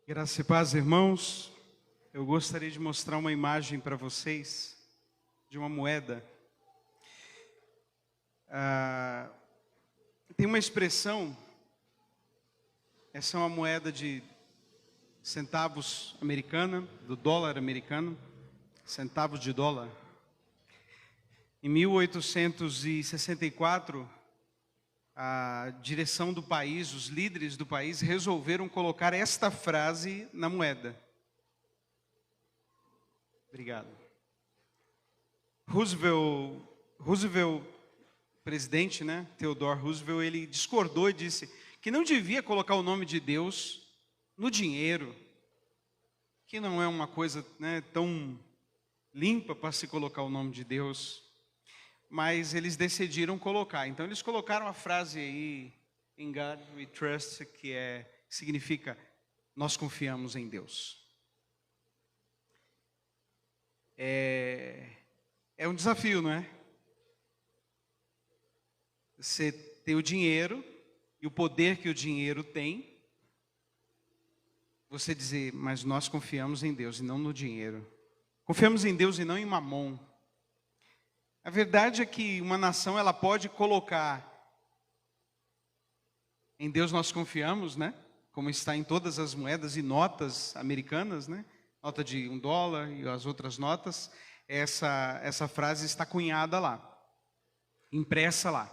Graça e paz, irmãos. Eu gostaria de mostrar uma imagem para vocês de uma moeda. Tem uma expressão, essa é uma moeda de centavos americana, do dólar americano, centavos de dólar. Em 1864, a direção do país, os líderes do país resolveram colocar esta frase na moeda. Obrigado. Roosevelt, presidente, Theodore Roosevelt, ele discordou e disse que não devia colocar o nome de Deus no dinheiro, que não é uma coisa tão limpa para se colocar o nome de Deus. Mas eles decidiram colocar. Então eles colocaram a frase aí, "In God we trust", que significa nós confiamos em Deus. É um desafio, não é? Você tem o dinheiro e o poder que o dinheiro tem. Você dizer, mas nós confiamos em Deus e não no dinheiro. Confiamos em Deus e não em Mamon. A verdade é que uma nação, ela pode colocar em Deus nós confiamos, como está em todas as moedas e notas americanas, nota de $1 e as outras notas, essa frase está cunhada lá, impressa lá.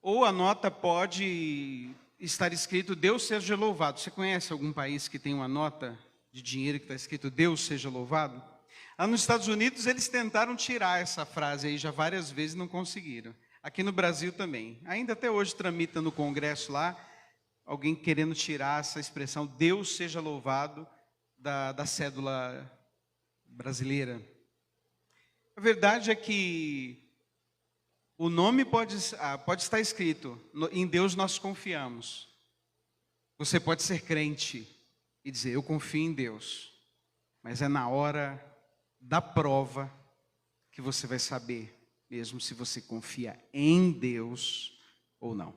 Ou a nota pode estar escrito Deus seja louvado. Você conhece algum país que tem uma nota de dinheiro que está escrito Deus seja louvado? Lá nos Estados Unidos, eles tentaram tirar essa frase aí já várias vezes e não conseguiram. Aqui no Brasil também. Ainda até hoje tramita no Congresso lá, alguém querendo tirar essa expressão, Deus seja louvado, da cédula brasileira. A verdade é que o nome pode estar escrito, em Deus nós confiamos. Você pode ser crente e dizer, eu confio em Deus. Mas é na hora da prova que você vai saber mesmo se você confia em Deus ou não.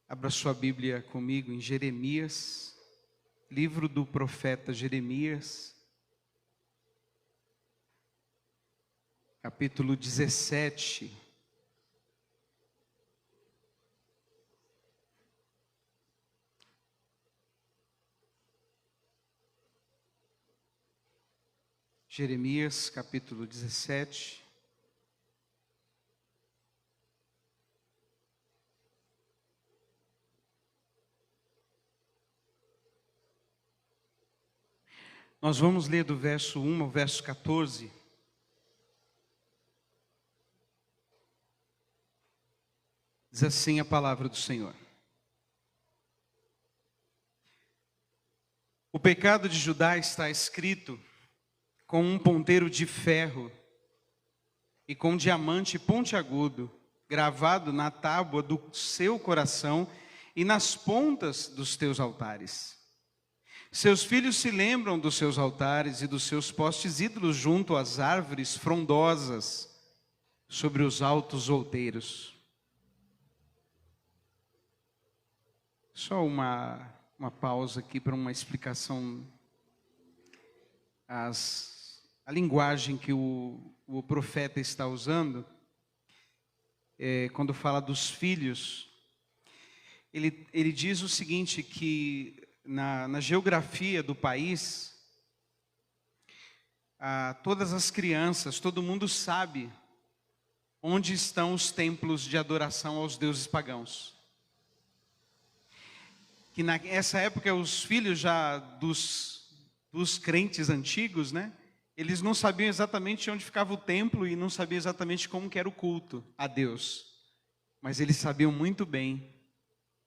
Abra sua Bíblia comigo em Jeremias, livro do profeta Jeremias, capítulo 17. Jeremias, capítulo 17. Nós vamos ler do verso 1 ao verso 14. Diz assim a palavra do Senhor. O pecado de Judá está escrito com um ponteiro de ferro e com um diamante pontiagudo, gravado na tábua do seu coração e nas pontas dos teus altares. Seus filhos se lembram dos seus altares e dos seus postes ídolos junto às árvores frondosas, sobre os altos outeiros. Só uma pausa aqui para uma explicação. A linguagem que o profeta está usando, quando fala dos filhos, ele diz o seguinte, que na geografia do país, todas as crianças, todo mundo sabe onde estão os templos de adoração aos deuses pagãos. Que nessa época os filhos já dos crentes antigos, eles não sabiam exatamente onde ficava o templo e não sabiam exatamente como que era o culto a Deus. Mas eles sabiam muito bem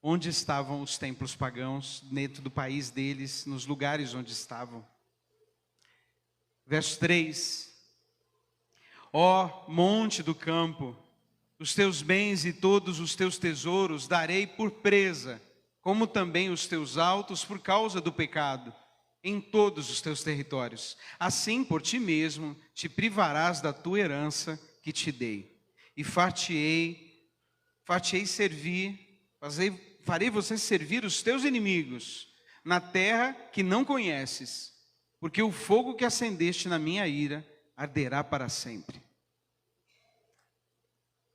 onde estavam os templos pagãos dentro do país deles, nos lugares onde estavam. Verso 3. Ó monte do campo, os teus bens e todos os teus tesouros darei por presa, como também os teus altos por causa do pecado, em todos os teus territórios. Assim, por ti mesmo, te privarás da tua herança que te dei. E farei você servir os teus inimigos. na terra que não conheces, porque o fogo que acendeste na minha ira arderá para sempre.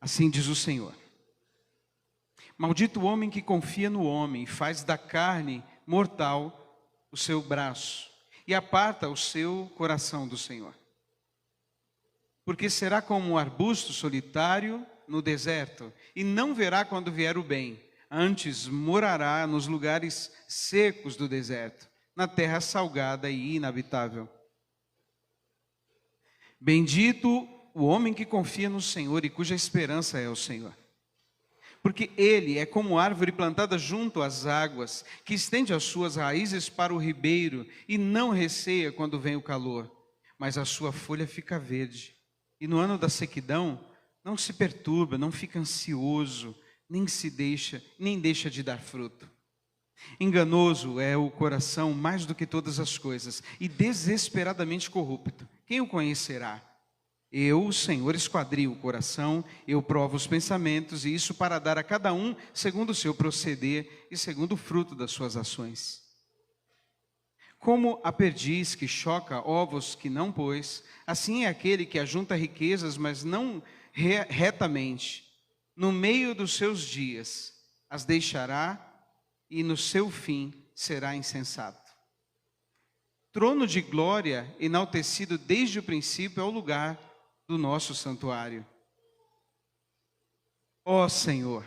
Assim diz o Senhor. Maldito o homem que confia no homem, faz da carne mortal o seu braço e aparta o seu coração do Senhor. Porque será como um arbusto solitário no deserto, e não verá quando vier o bem. Antes morará nos lugares secos do deserto, na terra salgada e inabitável. Bendito o homem que confia no Senhor e cuja esperança é o Senhor. Porque ele é como árvore plantada junto às águas, que estende as suas raízes para o ribeiro e não receia quando vem o calor, mas a sua folha fica verde. E no ano da sequidão não se perturba, não fica ansioso, nem deixa de dar fruto. Enganoso é o coração mais do que todas as coisas, e desesperadamente corrupto. Quem o conhecerá? Eu, o Senhor, esquadrio o coração, eu provo os pensamentos, e isso para dar a cada um segundo o seu proceder e segundo o fruto das suas ações. Como a perdiz que choca ovos que não pôs, assim é aquele que ajunta riquezas, mas não retamente. No meio dos seus dias as deixará, e no seu fim será insensato. Trono de glória, enaltecido desde o princípio, é o lugar do nosso santuário. Ó Senhor,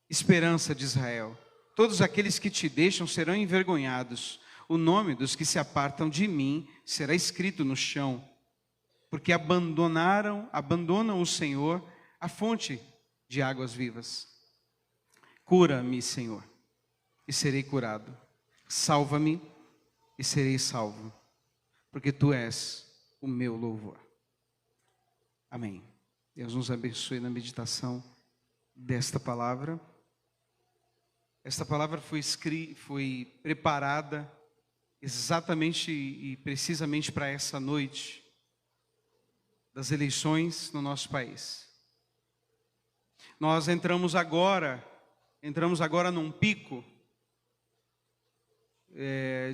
esperança de Israel, todos aqueles que te deixam serão envergonhados. O nome dos que se apartam de mim será escrito no chão, porque abandonam o Senhor, a fonte de águas vivas. Cura-me, Senhor, e serei curado. Salva-me e serei salvo, porque tu és o meu louvor. Amém. Deus nos abençoe na meditação desta palavra. Esta palavra foi preparada exatamente e precisamente para essa noite das eleições no nosso país. Nós entramos agora num pico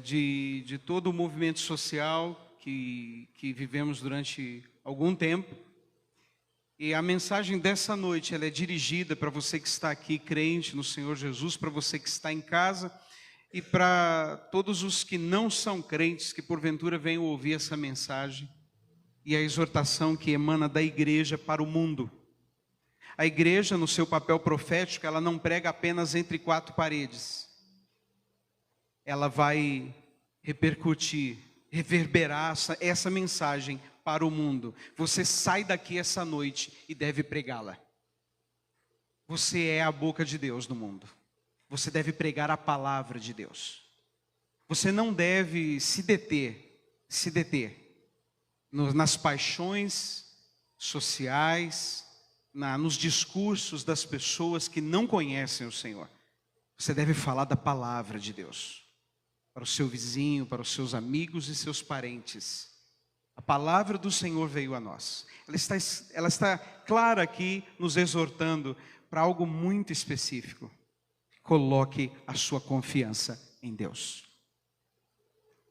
de todo o movimento social que vivemos durante algum tempo. E a mensagem dessa noite, ela é dirigida para você que está aqui crente no Senhor Jesus, para você que está em casa e para todos os que não são crentes, que porventura venham ouvir essa mensagem e a exortação que emana da igreja para o mundo. A igreja, no seu papel profético, ela não prega apenas entre quatro paredes. Ela vai repercutir, reverberar essa mensagem para o mundo. Você sai daqui essa noite e deve pregá-la. Você é a boca de Deus no mundo. Você deve pregar a palavra de Deus. Você não deve se deter nas paixões sociais, nos discursos das pessoas que não conhecem o Senhor. Você deve falar da palavra de Deus para o seu vizinho, para os seus amigos e seus parentes. A palavra do Senhor veio a nós. Ela está clara aqui, nos exortando para algo muito específico. Coloque a sua confiança em Deus.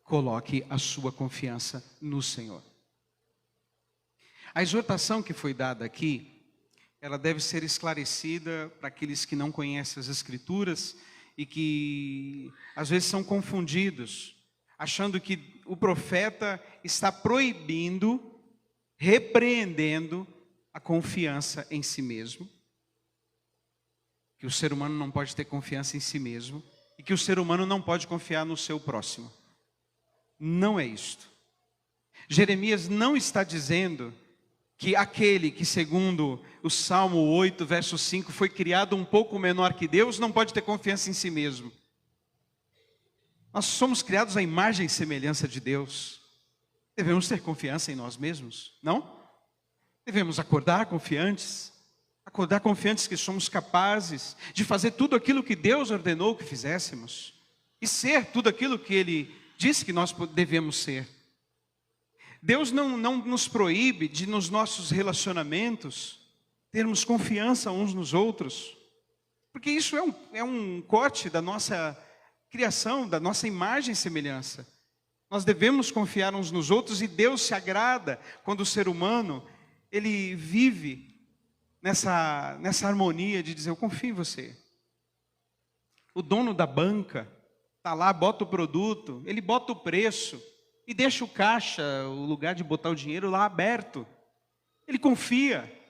Coloque a sua confiança no Senhor. A exortação que foi dada aqui, ela deve ser esclarecida para aqueles que não conhecem as Escrituras e que às vezes são confundidos, achando que o profeta está proibindo, repreendendo a confiança em si mesmo, que o ser humano não pode ter confiança em si mesmo e que o ser humano não pode confiar no seu próximo. Não é isto. Jeremias não está dizendo que aquele que, segundo o Salmo 8, verso 5, foi criado um pouco menor que Deus, não pode ter confiança em si mesmo. Nós somos criados à imagem e semelhança de Deus. Devemos ter confiança em nós mesmos, não? Devemos acordar confiantes que somos capazes de fazer tudo aquilo que Deus ordenou que fizéssemos e ser tudo aquilo que Ele disse que nós devemos ser. Deus não nos proíbe de, nos nossos relacionamentos, termos confiança uns nos outros, porque isso é um corte da nossa criação, da nossa imagem e semelhança. Nós devemos confiar uns nos outros e Deus se agrada quando o ser humano, ele vive nessa harmonia de dizer, eu confio em você. O dono da banca está lá, bota o produto, ele bota o preço e deixa o caixa, o lugar de botar o dinheiro lá aberto. Ele confia.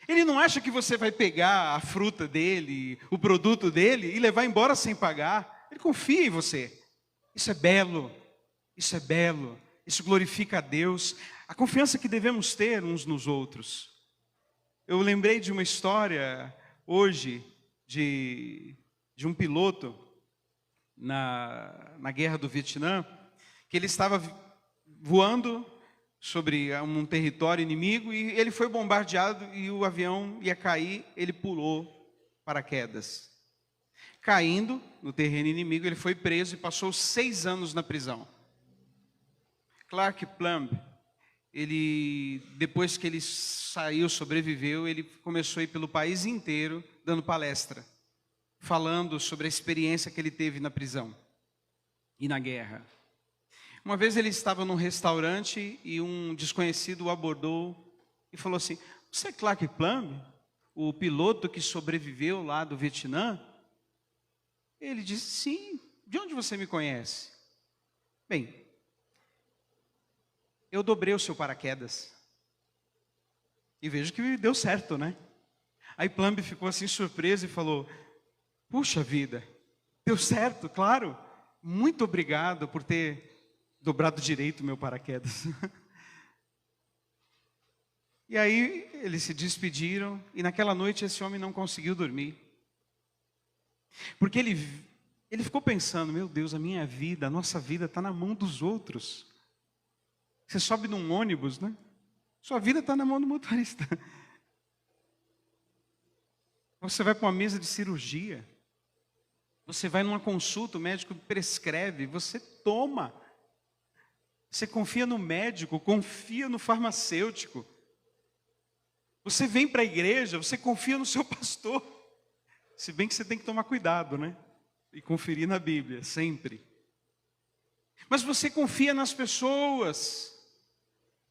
Ele não acha que você vai pegar a fruta dele, o produto dele e levar embora sem pagar. Ele confia em você. Isso é belo. Isso é belo. Isso glorifica a Deus. A confiança que devemos ter uns nos outros. Eu lembrei de uma história hoje de um piloto na guerra do Vietnã, que ele estava voando sobre um território inimigo e ele foi bombardeado e o avião ia cair, ele pulou paraquedas. Caindo no terreno inimigo, ele foi preso e passou 6 anos na prisão. Clark Plumb, depois que ele saiu, sobreviveu, ele começou a ir pelo país inteiro dando palestra, falando sobre a experiência que ele teve na prisão e na guerra. Uma vez ele estava num restaurante e um desconhecido o abordou e falou assim, você é Clark Plumb, o piloto que sobreviveu lá do Vietnã? Ele disse, sim, de onde você me conhece? Bem, eu dobrei o seu paraquedas. E vejo que deu certo, né? Aí Plumb ficou assim surpreso e falou, puxa vida, deu certo, claro. Muito obrigado por ter dobrado direito o meu paraquedas. E aí eles se despediram e naquela noite esse homem não conseguiu dormir. Porque ele ficou pensando, meu Deus, a minha vida, a nossa vida está na mão dos outros. Você sobe num ônibus, né? Sua vida está na mão do motorista. Você vai para uma mesa de cirurgia. Você vai numa consulta, o médico prescreve, você toma. Você confia no médico, confia no farmacêutico. Você vem para a igreja, você confia no seu pastor. Se bem que você tem que tomar cuidado, né? E conferir na Bíblia, sempre. Mas você confia nas pessoas.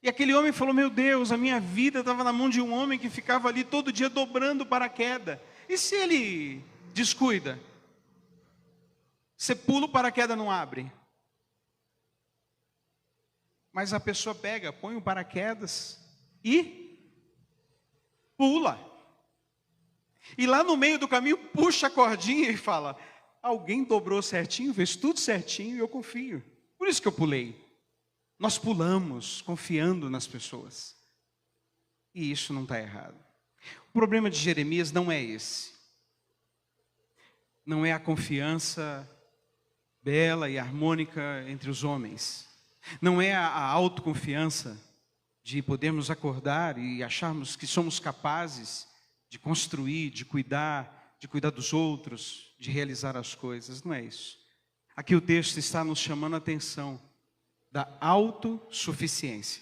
E aquele homem falou, meu Deus, a minha vida estava na mão de um homem que ficava ali todo dia dobrando paraquedas. E se ele descuida? Você pula o paraquedas, não abre. Mas a pessoa pega, põe o paraquedas e pula. E lá no meio do caminho puxa a cordinha e fala, alguém dobrou certinho, fez tudo certinho e eu confio. Por isso que eu pulei. Nós pulamos confiando nas pessoas. E isso não está errado. O problema de Jeremias não é esse. Não é a confiança bela e harmônica entre os homens. Não é a autoconfiança de podermos acordar e acharmos que somos capazes de construir, de cuidar dos outros, de realizar as coisas. Não é isso. Aqui o texto está nos chamando a atenção da autossuficiência.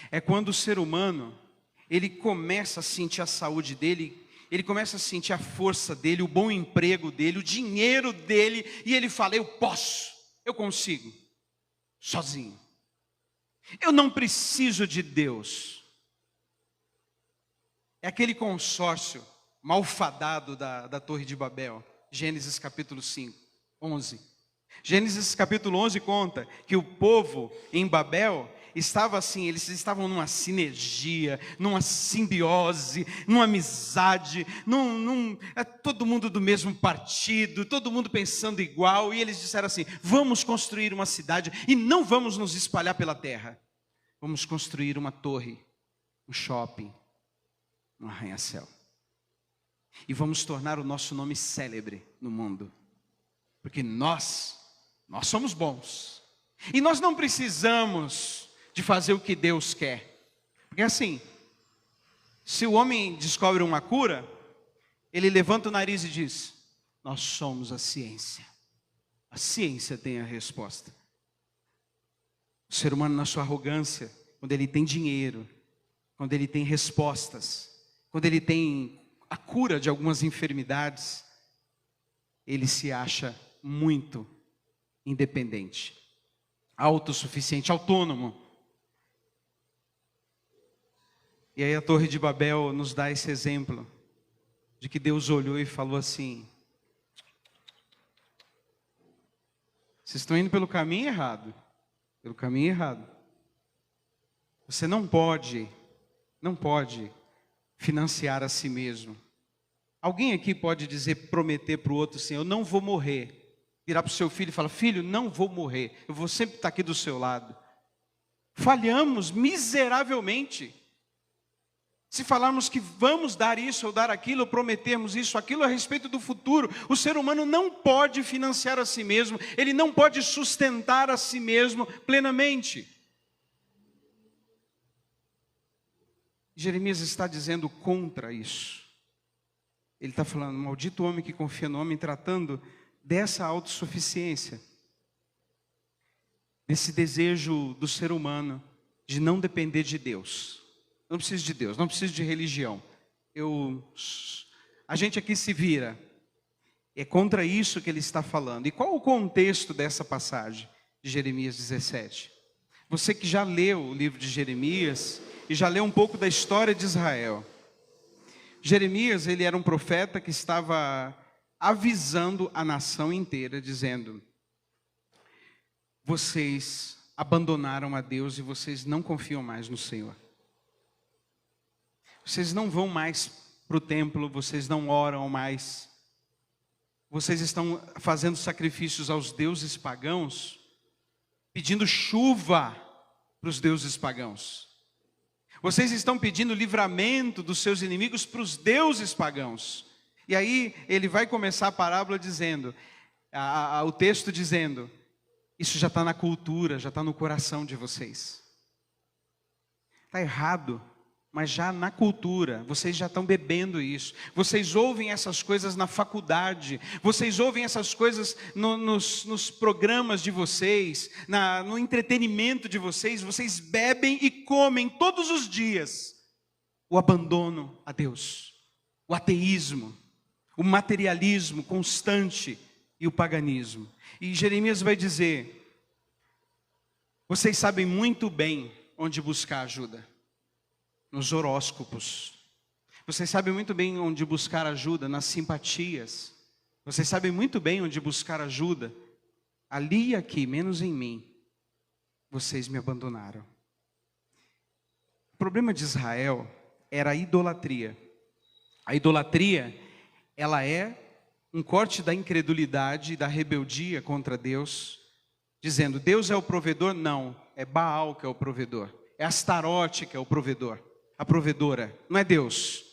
É quando o ser humano, ele começa a sentir a saúde dele, ele começa a sentir a força dele, o bom emprego dele, o dinheiro dele, e ele fala, eu posso, eu consigo, sozinho. Eu não preciso de Deus. É aquele consórcio malfadado da Torre de Babel, Gênesis capítulo 11. Gênesis capítulo 11 conta que o povo em Babel estava assim, eles estavam numa sinergia, numa simbiose, numa amizade, todo mundo do mesmo partido, todo mundo pensando igual, e eles disseram assim, vamos construir uma cidade e não vamos nos espalhar pela terra, vamos construir uma torre, um shopping, um arranha-céu, e vamos tornar o nosso nome célebre no mundo, porque nós somos bons, e nós não precisamos de fazer o que Deus quer, porque assim, se o homem descobre uma cura, ele levanta o nariz e diz, nós somos a ciência tem a resposta. O ser humano na sua arrogância, quando ele tem dinheiro, quando ele tem respostas, quando ele tem a cura de algumas enfermidades, ele se acha muito independente, autossuficiente, autônomo. E aí a Torre de Babel nos dá esse exemplo de que Deus olhou e falou assim: vocês estão indo pelo caminho errado. Pelo caminho errado. Você não pode financiar a si mesmo. Alguém aqui pode dizer, prometer para o outro assim: eu não vou morrer. Virar para o seu filho e falar: filho, não vou morrer. Eu vou sempre estar aqui do seu lado. Falhamos miseravelmente. Se falarmos que vamos dar isso ou dar aquilo, prometermos isso, aquilo a respeito do futuro, o ser humano não pode financiar a si mesmo, ele não pode sustentar a si mesmo plenamente. Jeremias está dizendo contra isso. Ele está falando: maldito homem que confia no homem, tratando dessa autossuficiência, desse desejo do ser humano de não depender de Deus. Não preciso de Deus, não preciso de religião. A gente aqui se vira. É contra isso que ele está falando. E qual o contexto dessa passagem de Jeremias 17? Você que já leu o livro de Jeremias e já leu um pouco da história de Israel. Jeremias, ele era um profeta que estava avisando a nação inteira, dizendo: vocês abandonaram a Deus e vocês não confiam mais no Senhor. Vocês não vão mais para o templo, vocês não oram mais. Vocês estão fazendo sacrifícios aos deuses pagãos, pedindo chuva para os deuses pagãos. Vocês estão pedindo livramento dos seus inimigos para os deuses pagãos. E aí ele vai começar a parábola dizendo, o texto dizendo: isso já está na cultura, já está no coração de vocês. Está errado. Mas já na cultura, vocês já estão bebendo isso. Vocês ouvem essas coisas na faculdade. Vocês ouvem essas coisas nos programas de vocês, no entretenimento de vocês. Vocês bebem e comem todos os dias o abandono a Deus, o ateísmo, o materialismo constante e o paganismo. E Jeremias vai dizer: vocês sabem muito bem onde buscar ajuda. Nos horóscopos. Vocês sabem muito bem onde buscar ajuda, nas simpatias. Vocês sabem muito bem onde buscar ajuda. Ali e aqui, menos em mim, vocês me abandonaram. O problema de Israel era a idolatria. A idolatria, ela é um corte da incredulidade e da rebeldia contra Deus, dizendo: Deus é o provedor? Não, é Baal que é o provedor. É Astarote que é o provedor. A provedora, não é Deus.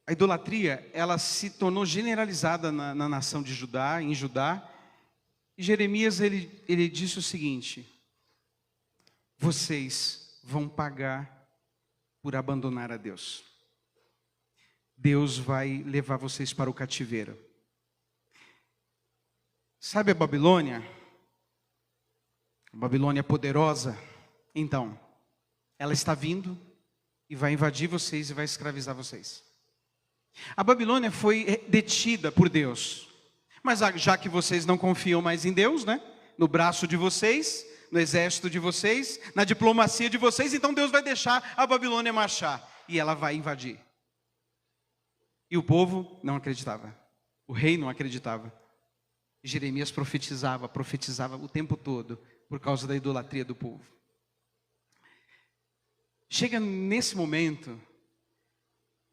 A idolatria, ela se tornou generalizada na nação de Judá, em Judá. E Jeremias, ele disse o seguinte: vocês vão pagar por abandonar a Deus. Deus vai levar vocês para o cativeiro. Sabe a Babilônia? A Babilônia poderosa? Então, ela está vindo e vai invadir vocês e vai escravizar vocês. A Babilônia foi detida por Deus. Mas já que vocês não confiam mais em Deus, né? No braço de vocês, no exército de vocês, na diplomacia de vocês, então Deus vai deixar a Babilônia marchar. E ela vai invadir. E o povo não acreditava. O rei não acreditava. E Jeremias profetizava o tempo todo por causa da idolatria do povo. Chega nesse momento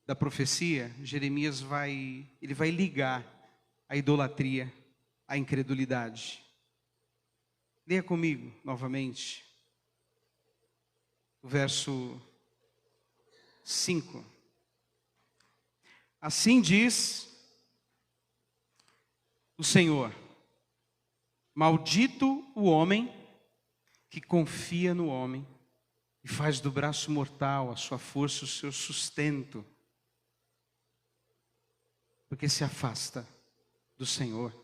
da profecia, Jeremias vai ligar a idolatria à incredulidade. Leia comigo novamente o verso 5. Assim diz o Senhor: maldito o homem que confia no homem e faz do braço mortal a sua força, o seu sustento, porque se afasta do Senhor.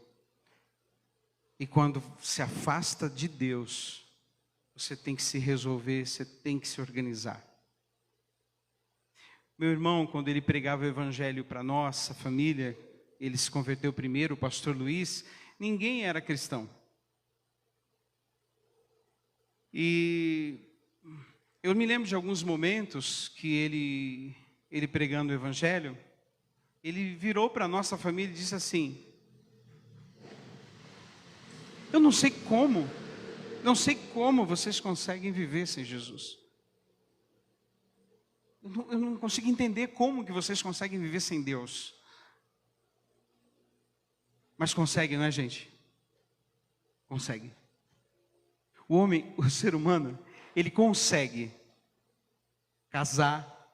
E quando se afasta de Deus, você tem que se resolver, você tem que se organizar. Meu irmão, quando ele pregava o evangelho para nossa família, ele se converteu primeiro, o pastor Luiz, ninguém era cristão. E eu me lembro de alguns momentos que ele pregando o evangelho, ele virou para a nossa família e disse assim: eu não sei como vocês conseguem viver sem Jesus. Eu não consigo entender como que vocês conseguem viver sem Deus. Mas conseguem, não é, gente? Conseguem. O homem, o ser humano, ele consegue casar,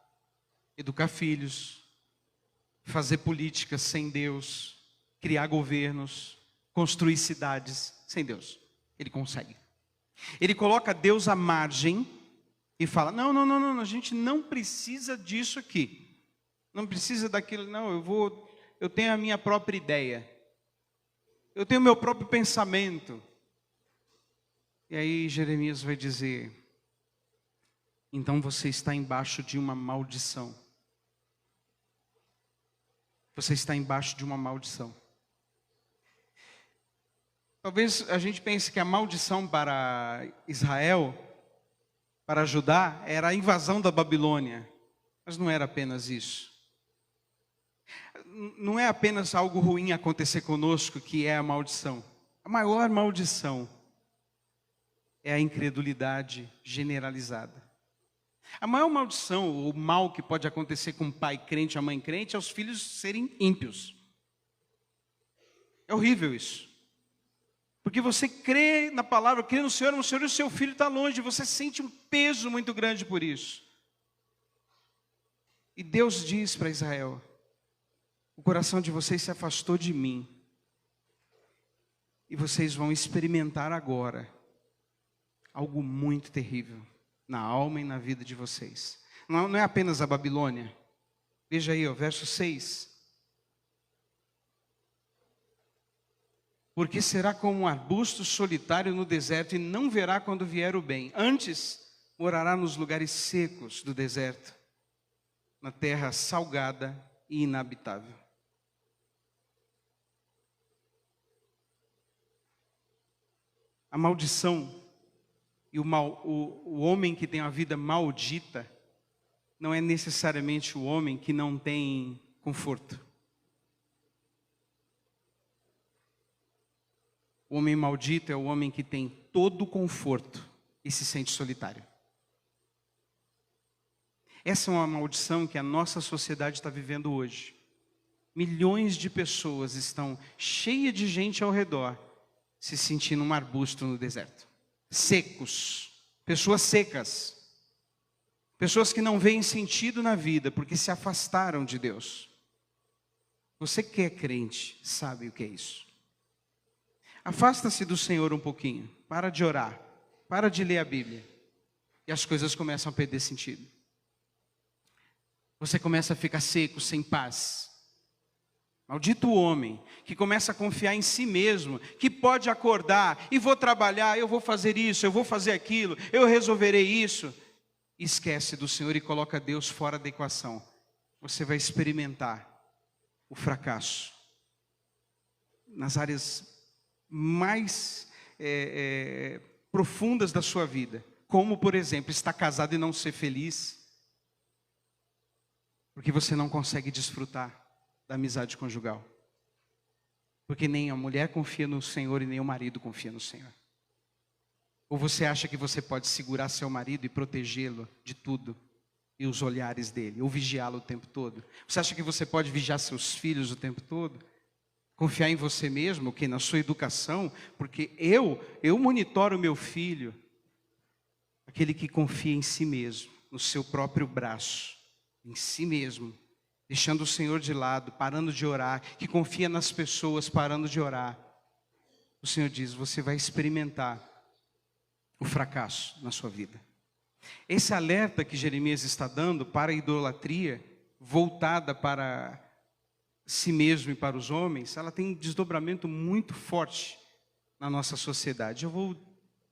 educar filhos, fazer políticas sem Deus, criar governos, construir cidades sem Deus. Ele consegue. Ele coloca Deus à margem e fala: não, a gente não precisa disso aqui. Não precisa daquilo, não, eu tenho a minha própria ideia. Eu tenho o meu próprio pensamento. E aí Jeremias vai dizer: então você está embaixo de uma maldição. Você está embaixo de uma maldição. Talvez a gente pense que a maldição para Israel, para Judá, era a invasão da Babilônia. Mas não era apenas isso. Não é apenas algo ruim acontecer conosco que é a maldição. A maior maldição é a incredulidade generalizada. A maior maldição, o mal que pode acontecer com o pai crente e a mãe crente, é os filhos serem ímpios. É horrível isso. Porque você crê na palavra, crê no Senhor, e o seu filho está longe, você sente um peso muito grande por isso. E Deus diz para Israel: o coração de vocês se afastou de mim. E vocês vão experimentar agora algo muito terrível na alma e na vida de vocês. Não é apenas a Babilônia. Veja aí, verso 6. Porque será como um arbusto solitário no deserto e não verá quando vier o bem. Antes, morará nos lugares secos do deserto, na terra salgada e inabitável. A maldição e o homem que tem a vida maldita não é necessariamente o homem que não tem conforto. O homem maldito é o homem que tem todo o conforto e se sente solitário. Essa é uma maldição que a nossa sociedade está vivendo hoje. Milhões de pessoas estão cheias de gente ao redor, se sentindo um arbusto no deserto. Secos, pessoas secas, pessoas que não veem sentido na vida porque se afastaram de Deus. Você que é crente sabe o que é isso. Afasta-se do Senhor um pouquinho, para de orar, para de ler a Bíblia, e as coisas começam a perder sentido. Você começa a ficar seco, sem paz. Maldito o homem que começa a confiar em si mesmo, que pode acordar e vou trabalhar, eu vou fazer isso, eu vou fazer aquilo, eu resolverei isso. Esquece do Senhor e coloca Deus fora da equação. Você vai experimentar o fracasso nas áreas mais profundas da sua vida. Como, por exemplo, estar casado e não ser feliz, porque você não consegue desfrutar da amizade conjugal. Porque nem a mulher confia no Senhor e nem o marido confia no Senhor. Ou você acha que você pode segurar seu marido e protegê-lo de tudo, e os olhares dele, ou vigiá-lo o tempo todo? Você acha que você pode vigiar seus filhos o tempo todo? Confiar em você mesmo, que na sua educação, porque eu monitoro o meu filho. Aquele que confia em si mesmo, no seu próprio braço, em si mesmo, deixando o Senhor de lado, parando de orar, que confia nas pessoas, parando de orar. O Senhor diz: você vai experimentar o fracasso na sua vida. Esse alerta que Jeremias está dando para a idolatria, voltada para si mesmo e para os homens, ela tem um desdobramento muito forte na nossa sociedade. Eu vou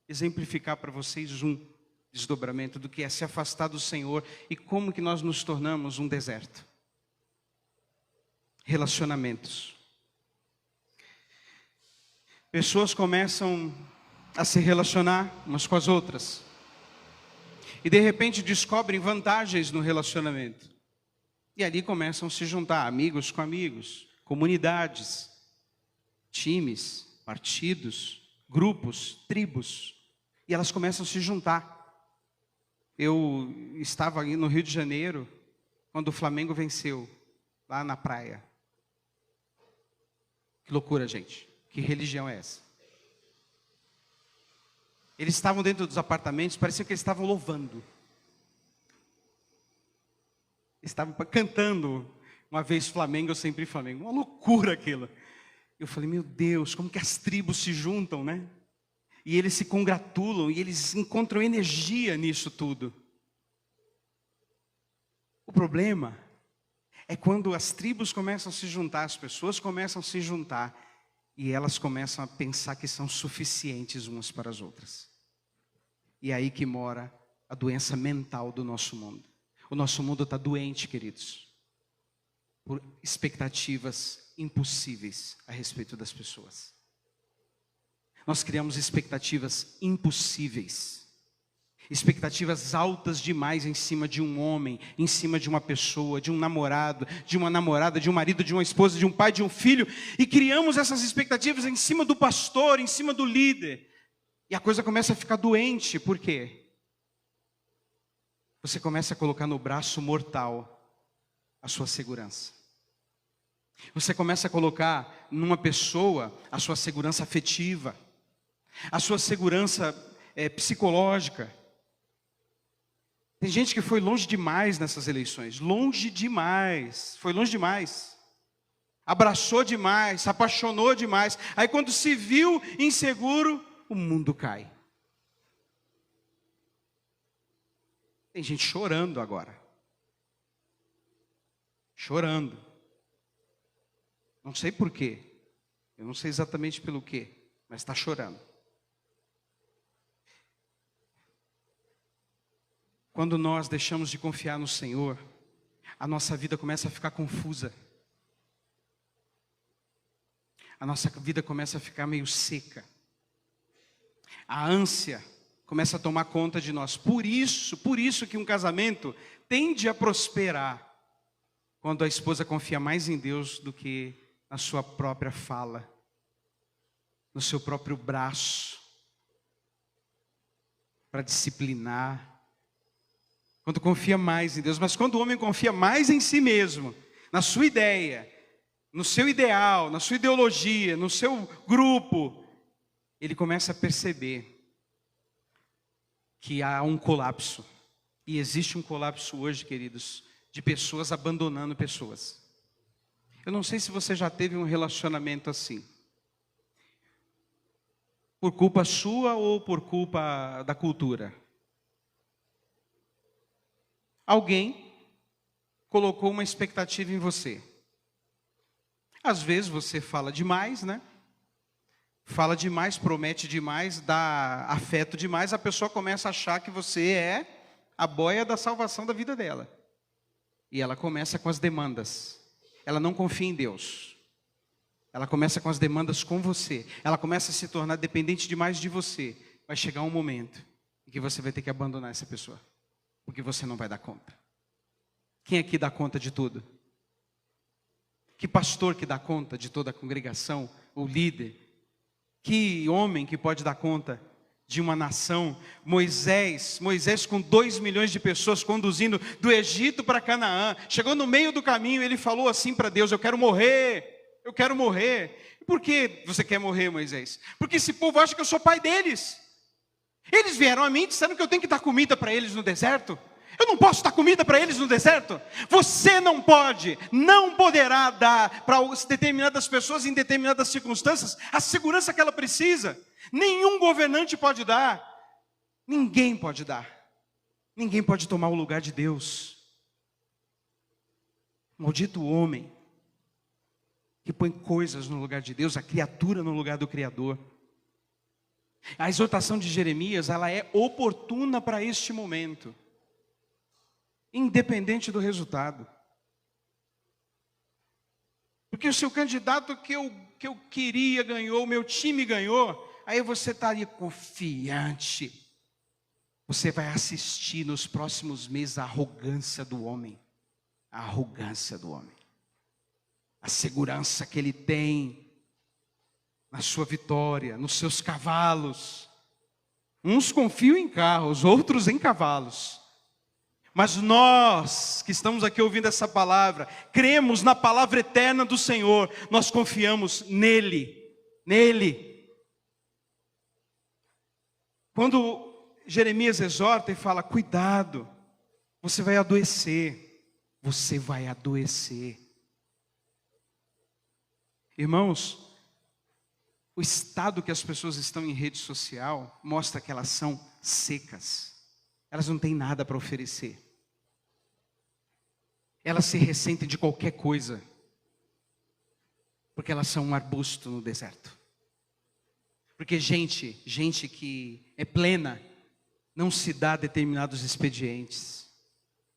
exemplificar para vocês um desdobramento do que é se afastar do Senhor e como que nós nos tornamos um deserto. Relacionamentos. pessoas começam a se relacionar umas com as outras. E de repente descobrem vantagens no relacionamento. E ali começam a se juntar, amigos com amigos, comunidades, times, partidos, grupos, tribos. E elas começam a se juntar. Eu estava ali no Rio de Janeiro, quando o Flamengo venceu, lá na praia. Que loucura, gente. Que religião é essa? Eles estavam dentro dos apartamentos, parecia que eles estavam louvando. Estavam cantando, uma vez Flamengo, sempre Flamengo. Uma loucura aquilo. Eu falei, meu Deus, como que as tribos se juntam, né? E eles se congratulam, e eles encontram energia nisso tudo. O problema é quando as tribos começam a se juntar, as pessoas começam a se juntar, e elas começam a pensar que são suficientes umas para as outras. E é aí que mora a doença mental do nosso mundo. O nosso mundo está doente, queridos, por expectativas impossíveis a respeito das pessoas. Nós criamos expectativas impossíveis, expectativas altas demais em cima de um homem, em cima de uma pessoa, de um namorado, de uma namorada, de um marido, de uma esposa, de um pai, de um filho, e criamos essas expectativas em cima do pastor, em cima do líder, e a coisa começa a ficar doente. Por quê? Você começa a colocar no braço mortal a sua segurança. Você começa a colocar numa pessoa a sua segurança afetiva, a sua segurança psicológica. Tem gente que foi longe demais nessas eleições, longe demais, foi longe demais. Abraçou demais, se apaixonou demais. Aí quando se viu inseguro, o mundo cai. Tem gente chorando agora. Chorando. Não sei por quê. Eu não sei exatamente pelo quê, mas está chorando. Quando nós deixamos de confiar no Senhor, a nossa vida começa a ficar confusa. A nossa vida começa a ficar meio seca. A ânsia começa a tomar conta de nós. Por isso que um casamento tende a prosperar quando a esposa confia mais em Deus do que na sua própria fala, no seu próprio braço, para disciplinar. Quando confia mais em Deus. Mas quando o homem confia mais em si mesmo, na sua ideia, no seu ideal, na sua ideologia, no seu grupo, ele começa a perceber que há um colapso. E existe um colapso hoje, queridos, de pessoas abandonando pessoas. Eu não sei se você já teve um relacionamento assim. Por culpa sua ou por culpa da cultura? Alguém colocou uma expectativa em você. Às vezes você fala demais, né? Fala demais, promete demais, dá afeto demais, a pessoa começa a achar que você é a boia da salvação da vida dela. E ela começa com as demandas. Ela não confia em Deus. Ela começa com as demandas com você. Ela começa a se tornar dependente demais de você. Vai chegar um momento em que você vai ter que abandonar essa pessoa, porque você não vai dar conta. Quem aqui dá conta de tudo? Que pastor que dá conta de toda a congregação? O líder? Que homem que pode dar conta de uma nação? Moisés com 2 milhões de pessoas conduzindo do Egito para Canaã. Chegou no meio do caminho, ele falou assim para Deus: eu quero morrer, eu quero morrer. E por que você quer morrer, Moisés? Porque esse povo acha que eu sou pai deles. Eles vieram a mim e disseram que eu tenho que dar comida para eles no deserto. Eu não posso dar comida para eles no deserto. Você não pode, não poderá dar para determinadas pessoas em determinadas circunstâncias a segurança que ela precisa. Nenhum governante pode dar. Ninguém pode dar. Ninguém pode tomar o lugar de Deus. Maldito o homem que põe coisas no lugar de Deus, a criatura no lugar do Criador. A exortação de Jeremias, ela é oportuna para este momento, independente do resultado. porque o seu candidato que eu queria ganhou, o meu time ganhou, aí você estaria confiante. Você vai assistir nos próximos meses a arrogância do homem. A arrogância do homem. A segurança que ele tem na sua vitória, nos seus cavalos. Uns confiam em carros, outros em cavalos. Mas nós que estamos aqui ouvindo essa palavra, cremos na palavra eterna do Senhor, nós confiamos nele, nele. Quando Jeremias exorta e fala, cuidado, você vai adoecer, você vai adoecer. Irmãos, o estado que as pessoas estão em rede social mostra que elas são secas, elas não têm nada para oferecer. Elas se ressentem de qualquer coisa, porque elas são um arbusto no deserto. Porque gente que é plena, não se dá determinados expedientes,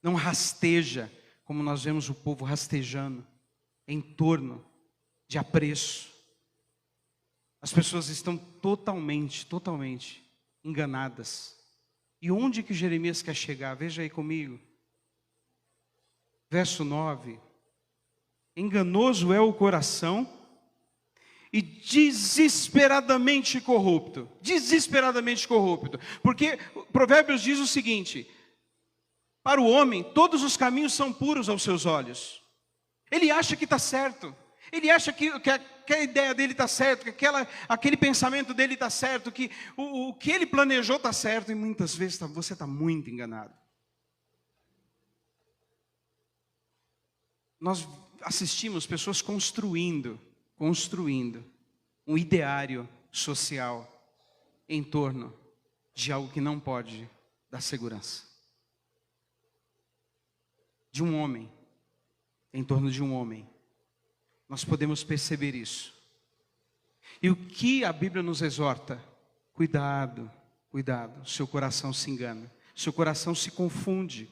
não rasteja, como nós vemos o povo rastejando, em torno de apreço. As pessoas estão totalmente enganadas. E onde que Jeremias quer chegar? Veja aí comigo. Verso 9. Enganoso é o coração e desesperadamente corrupto. Desesperadamente corrupto. Porque Provérbios diz o seguinte: para o homem, todos os caminhos são puros aos seus olhos. Ele acha que está certo. Ele acha que a ideia dele está certa, que aquele pensamento dele está certo, que o que ele planejou está certo, e muitas vezes você está muito enganado. Nós assistimos pessoas construindo um ideário social em torno de algo que não pode dar segurança. De um homem, em torno de um homem. Nós podemos perceber isso. E o que a Bíblia nos exorta? Cuidado, cuidado, seu coração se engana, seu coração se confunde.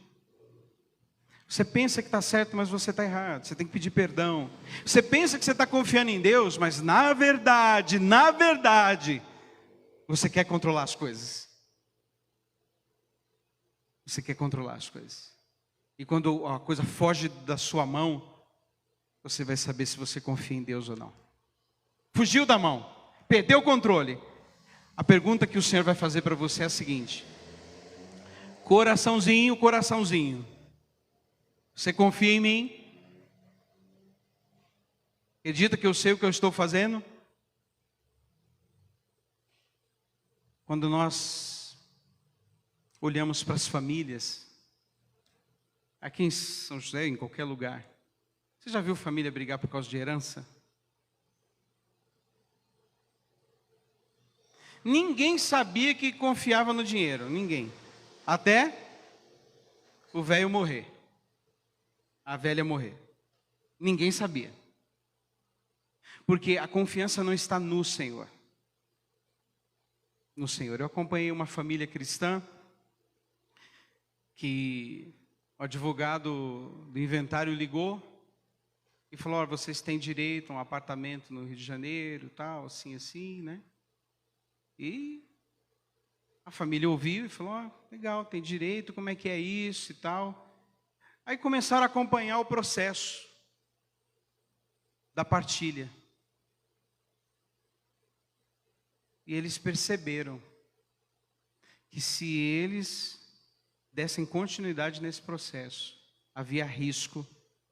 Você pensa que está certo, mas você está errado, você tem que pedir perdão. Você pensa que você está confiando em Deus, mas na verdade, você quer controlar as coisas. Você quer controlar as coisas. E quando a coisa foge da sua mão, você vai saber se você confia em Deus ou não. Fugiu da mão, perdeu o controle. A pergunta que o Senhor vai fazer para você é a seguinte: coraçãozinho, coraçãozinho, você confia em mim? Acredita que eu sei o que eu estou fazendo? Quando nós olhamos para as famílias, aqui em São José, em qualquer lugar, você já viu família brigar por causa de herança? Ninguém sabia que confiava no dinheiro, ninguém. Até o velho morrer, a velha morrer. Ninguém sabia. Porque a confiança não está no Senhor. No Senhor. Eu acompanhei uma família cristã que o advogado do inventário ligou e falou: olha, vocês têm direito a um apartamento no Rio de Janeiro, tal, assim, né? E a família ouviu e falou: ó, legal, tem direito, como é que é isso e tal. Aí começaram a acompanhar o processo da partilha. E eles perceberam que se eles dessem continuidade nesse processo, havia risco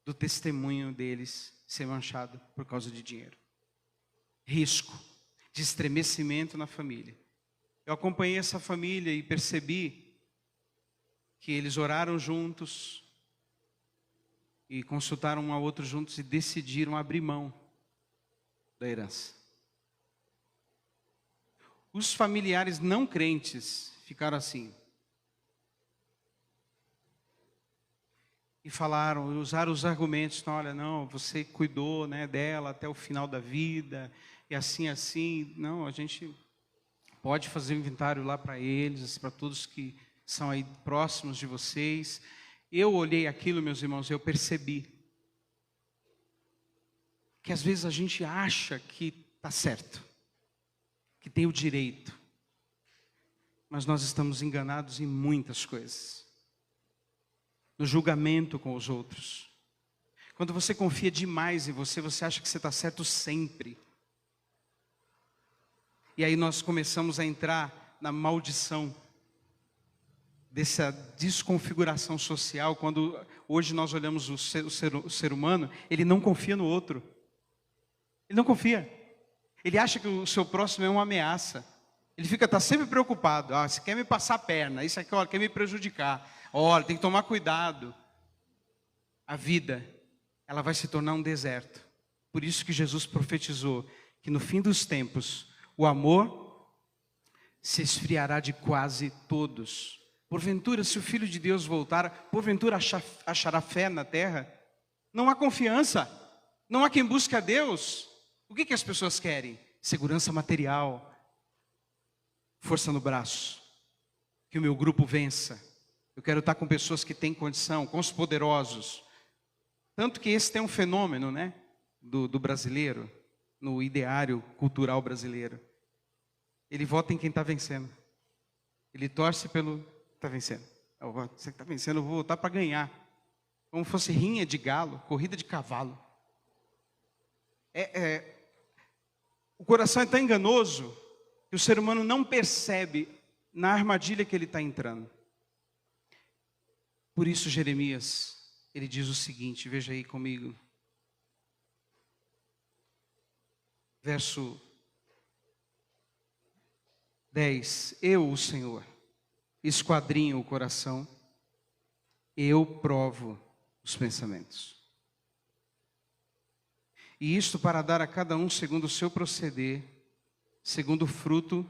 do testemunho deles ser manchado por causa de dinheiro. Risco de estremecimento na família. Eu acompanhei essa família e percebi que eles oraram juntos e consultaram um ao outro juntos e decidiram abrir mão da herança. Os familiares não crentes ficaram assim. E falaram, usaram os argumentos, então, olha, não, você cuidou, né, dela até o final da vida, e assim, não, a gente pode fazer um inventário lá para eles, para todos que são aí próximos de vocês. Eu olhei aquilo, meus irmãos, eu percebi que às vezes a gente acha que está certo, que tem o direito, mas nós estamos enganados em muitas coisas. No julgamento com os outros. Quando você confia demais em você, você acha que você está certo sempre. E aí nós começamos a entrar na maldição dessa desconfiguração social, quando hoje nós olhamos o ser humano, ele não confia no outro. Ele não confia. Ele acha que o seu próximo é uma ameaça. Ele está sempre preocupado. Você quer me passar a perna, isso aqui, quer me prejudicar. Olha, tem que tomar cuidado. A vida, ela vai se tornar um deserto. Por isso que Jesus profetizou que no fim dos tempos, o amor se esfriará de quase todos. Porventura, se o Filho de Deus voltar, porventura achará fé na terra? Não há confiança, não há quem busque a Deus. O que as pessoas querem? Segurança material, força no braço, que o meu grupo vença. Eu quero estar com pessoas que têm condição, com os poderosos. Tanto que esse tem um fenômeno, né, do brasileiro, no ideário cultural brasileiro. Ele vota em quem está vencendo. Ele torce pelo que está vencendo. Você que está vencendo, eu vou votar para ganhar. Como fosse rinha de galo, corrida de cavalo. O coração é tão enganoso que o ser humano não percebe na armadilha que ele está entrando. Por isso Jeremias, ele diz o seguinte, veja aí comigo. Verso 10. Eu, o Senhor, esquadrinho o coração, eu provo os pensamentos. E isto para dar a cada um segundo o seu proceder, segundo o fruto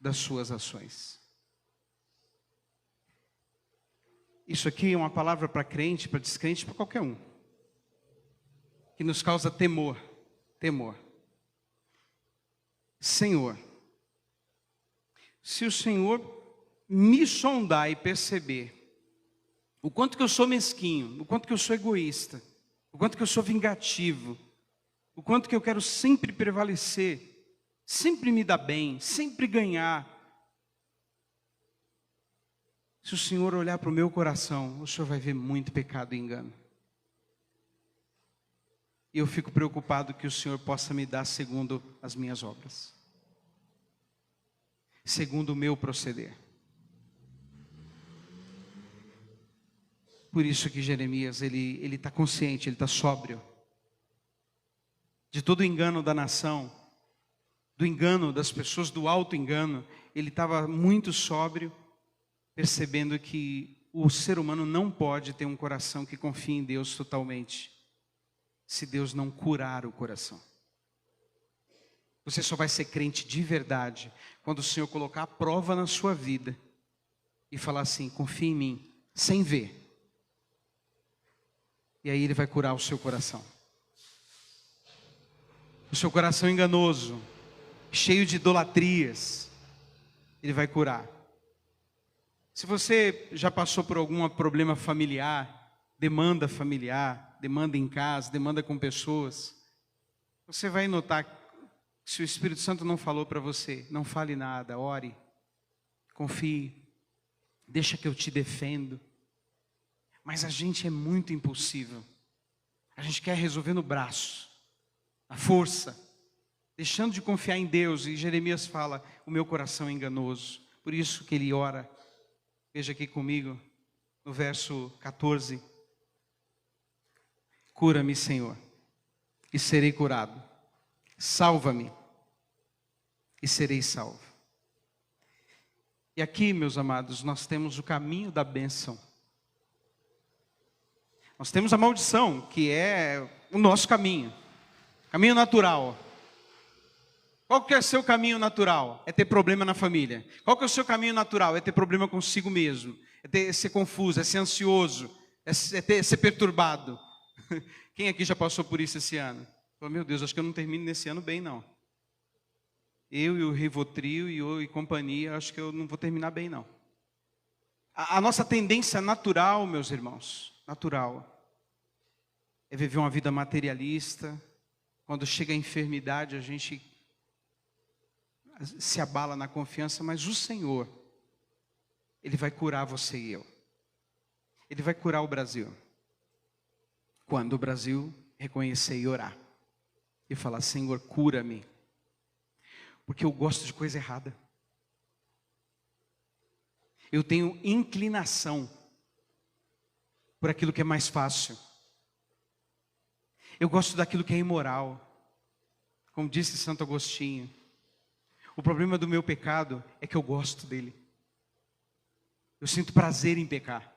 das suas ações. Isso aqui é uma palavra para crente, para descrente, para qualquer um. Que nos causa temor. Temor. Senhor, se o Senhor me sondar e perceber o quanto que eu sou mesquinho, o quanto que eu sou egoísta, o quanto que eu sou vingativo, o quanto que eu quero sempre prevalecer, sempre me dar bem, sempre ganhar. Se o Senhor olhar para o meu coração, o Senhor vai ver muito pecado e engano. E eu fico preocupado que o Senhor possa me dar segundo as minhas obras. Segundo o meu proceder. Por isso que Jeremias, ele está consciente, ele está sóbrio. De todo o engano da nação, do engano das pessoas, do auto-engano, ele estava muito sóbrio, percebendo que o ser humano não pode ter um coração que confie em Deus totalmente, se Deus não curar o coração. Você só vai ser crente de verdade quando o Senhor colocar a prova na sua vida e falar assim, confia em mim, sem ver. E aí Ele vai curar o seu coração. O seu coração enganoso, cheio de idolatrias, Ele vai curar. Se você já passou por algum problema familiar, demanda em casa, demanda com pessoas, você vai notar que se o Espírito Santo não falou para você, não fale nada, ore, confie, deixa que eu te defendo. Mas a gente é muito impulsivo, a gente quer resolver no braço, na força, deixando de confiar em Deus. E Jeremias fala, o meu coração é enganoso, por isso que ele ora. Veja aqui comigo, no verso 14. Cura-me, Senhor, e serei curado. Salva-me, e serei salvo. E aqui, meus amados, nós temos o caminho da bênção. Nós temos a maldição, que é o nosso caminho. Caminho natural. Qual que é o seu caminho natural? É ter problema na família. Qual que é o seu caminho natural? É ter problema consigo mesmo. É ser confuso, é ser ansioso, é ser perturbado. Quem aqui já passou por isso esse ano? Falou, meu Deus, acho que eu não termino nesse ano bem, não. Eu e o Rivotril e companhia, acho que eu não vou terminar bem, não. A nossa tendência natural, meus irmãos, natural, é viver uma vida materialista, Quando chega a enfermidade, a gente se abala na confiança, mas o Senhor, Ele vai curar você e eu. Ele vai curar o Brasil. Quando o Brasil reconhecer e orar. E falar, Senhor, cura-me. Porque eu gosto de coisa errada. Eu tenho inclinação por aquilo que é mais fácil. Eu gosto daquilo que é imoral. Como disse Santo Agostinho. O problema do meu pecado é que eu gosto dele. Eu sinto prazer em pecar.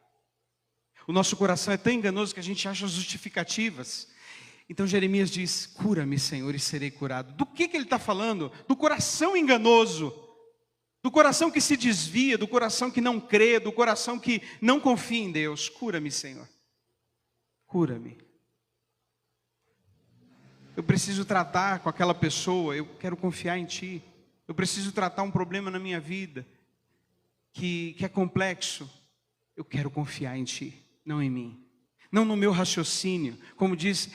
O nosso coração é tão enganoso que a gente acha justificativas. Então Jeremias diz, cura-me, Senhor, e serei curado. Do que ele está falando? Do coração enganoso. Do coração que se desvia, do coração que não crê, do coração que não confia em Deus. Cura-me, Senhor. Cura-me. Eu preciso tratar com aquela pessoa, eu quero confiar em Ti. Eu preciso tratar um problema na minha vida que é complexo. Eu quero confiar em Ti, não em mim. Não no meu raciocínio. Como diz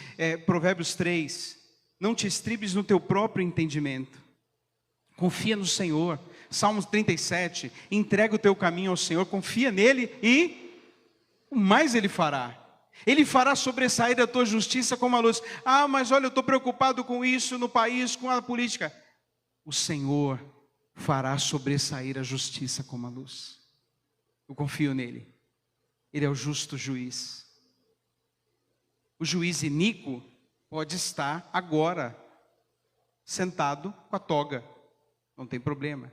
Provérbios 3. Não te estribes no teu próprio entendimento. Confia no Senhor. Salmos 37. Entrega o teu caminho ao Senhor. Confia nele e o mais Ele fará. Ele fará sobressair a tua justiça como a luz. Ah, mas olha, eu estou preocupado com isso no país, com a política. O Senhor fará sobressair a justiça como a luz. Eu confio nele. Ele é o justo juiz. O juiz iníquo pode estar agora sentado com a toga. Não tem problema.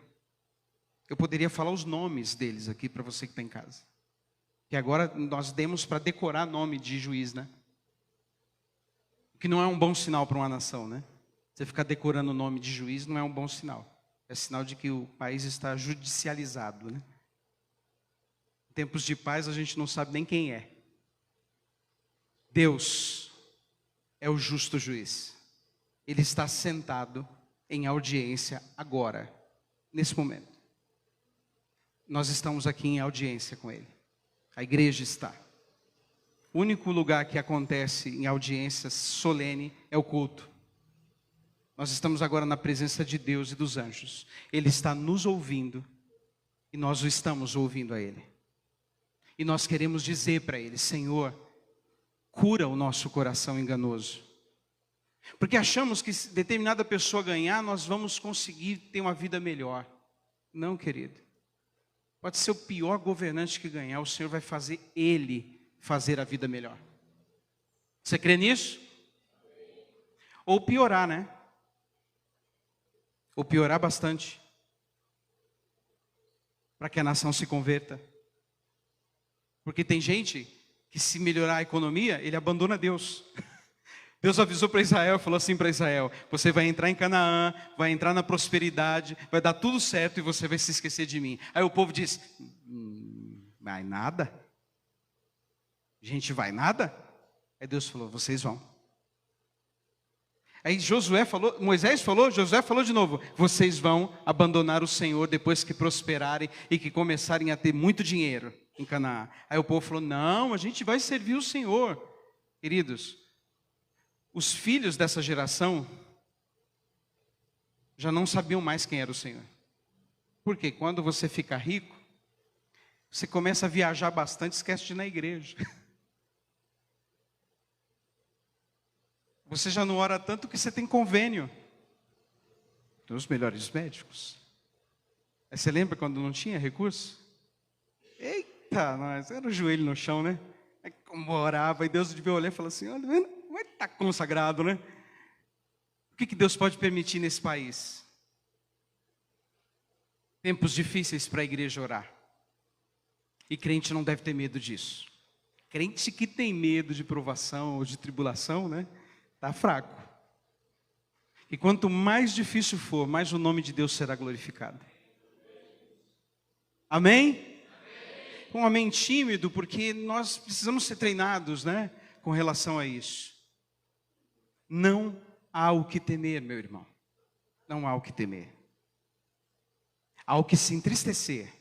Eu poderia falar os nomes deles aqui para você que está em casa. Que agora nós demos para decorar nome de juiz, né? Que não é um bom sinal para uma nação, né? Você ficar decorando o nome de juiz não é um bom sinal. É sinal de que o país está judicializado, né? Em tempos de paz a gente não sabe nem quem é. Deus é o justo juiz. Ele está sentado em audiência agora, nesse momento. Nós estamos aqui em audiência com Ele. A igreja está. O único lugar que acontece em audiência solene é o culto. Nós estamos agora na presença de Deus e dos anjos. Ele está nos ouvindo e nós o estamos ouvindo a Ele. E nós queremos dizer para Ele, Senhor, cura o nosso coração enganoso. Porque achamos que se determinada pessoa ganhar, nós vamos conseguir ter uma vida melhor. Não, querido. Pode ser o pior governante que ganhar, o Senhor vai fazer Ele fazer a vida melhor. Você crê nisso? Ou piorar, né? Ou piorar bastante. Para que a nação se converta. Porque tem gente que se melhorar a economia, ele abandona Deus. Deus avisou para Israel, falou assim para Israel, você vai entrar em Canaã, vai entrar na prosperidade, vai dar tudo certo e você vai se esquecer de mim. Aí o povo diz, vai nada? Gente, vai nada? Aí Deus falou, vocês vão. Aí Josué falou, Moisés falou, Josué falou de novo, vocês vão abandonar o Senhor depois que prosperarem e que começarem a ter muito dinheiro em Canaã. Aí o povo falou, não, a gente vai servir o Senhor. Queridos, os filhos dessa geração já não sabiam mais quem era o Senhor. Porque quando você fica rico, você começa a viajar bastante, esquece de ir na igreja. Você já não ora tanto que você tem convênio. Tem os melhores médicos. Aí você lembra quando não tinha recurso? Eita, nós, era o joelho no chão, né? Aí como orava, e Deus devia olhar e falar assim, olha, vai estar consagrado, né? O que Deus pode permitir nesse país? Tempos difíceis para a igreja orar. E crente não deve ter medo disso. Crente que tem medo de provação ou de tribulação, né? Está fraco. E quanto mais difícil for, mais o nome de Deus será glorificado. Amém? Um amém tímido, porque nós precisamos ser treinados, né? Com relação a isso. Não há o que temer, meu irmão. Não há o que temer. Há o que se entristecer.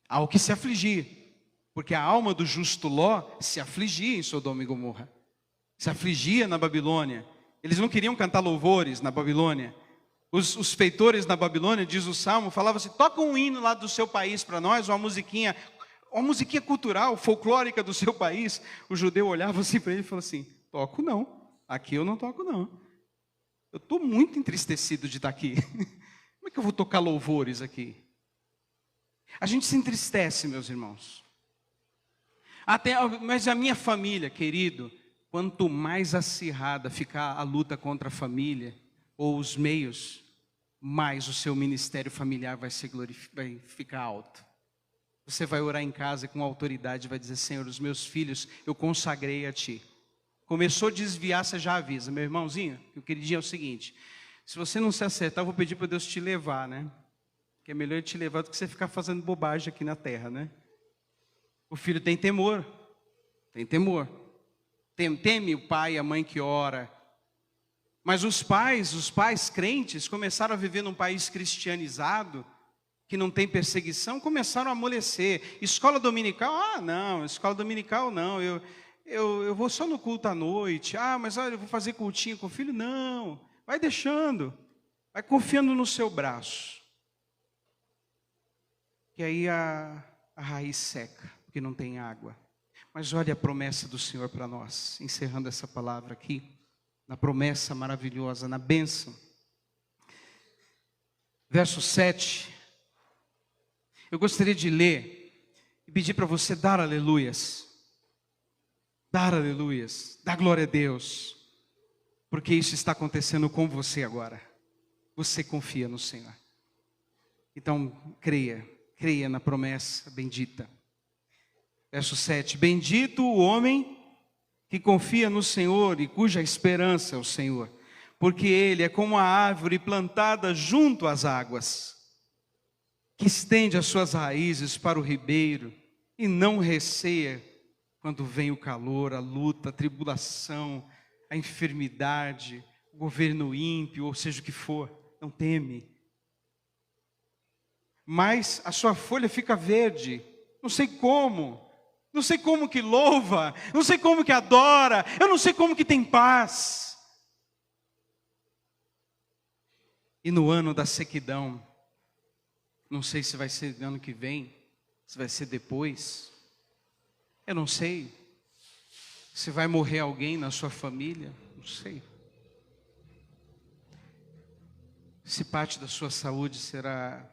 Há o que se afligir. Porque a alma do justo Ló se afligia em Sodoma e Gomorra. Se afligia na Babilônia. Eles não queriam cantar louvores na Babilônia. Os feitores na Babilônia, diz o Salmo, falavam assim: toca um hino lá do seu país para nós, uma musiquinha cultural, folclórica do seu país. O judeu olhava assim para ele e falava assim: toco não, aqui eu não toco não. Eu estou muito entristecido de estar aqui. Como é que eu vou tocar louvores aqui? A gente se entristece, meus irmãos. Mas a minha família, querido, quanto mais acirrada ficar a luta contra a família, ou os meios, mais o seu ministério familiar vai ficar alto. Você vai orar em casa com autoridade, vai dizer: Senhor, os meus filhos eu consagrei a Ti. Começou a desviar, você já avisa: meu irmãozinho, meu queridinho, é o seguinte, se você não se acertar, eu vou pedir para Deus te levar, né? Que é melhor Ele te levar do que você ficar fazendo bobagem aqui na terra, né? O filho tem temor, teme o pai e a mãe que ora. Mas os pais crentes, começaram a viver num país cristianizado, que não tem perseguição, começaram a amolecer. Escola dominical, não, escola dominical não, eu vou só no culto à noite. Mas olha, eu vou fazer cultinho com o filho. Não, vai deixando, vai confiando no seu braço. E aí a raiz seca, porque não tem água. Mas olha a promessa do Senhor para nós, encerrando essa palavra aqui, na promessa maravilhosa, na bênção. Verso 7. Eu gostaria de ler e pedir para você dar aleluias. Dar aleluias, dar glória a Deus. Porque isso está acontecendo com você agora. Você confia no Senhor. Então, creia na promessa bendita. Verso 7. Bendito o homem que confia no Senhor e cuja esperança é o Senhor, porque ele é como a árvore plantada junto às águas, que estende as suas raízes para o ribeiro e não receia quando vem o calor, a luta, a tribulação, a enfermidade, o governo ímpio, ou seja o que for, não teme. Mas a sua folha fica verde, não sei como que louva, não sei como que adora, eu não sei como que tem paz. E no ano da sequidão, não sei se vai ser ano que vem, se vai ser depois, eu não sei. Se vai morrer alguém na sua família, não sei. Se parte da sua saúde será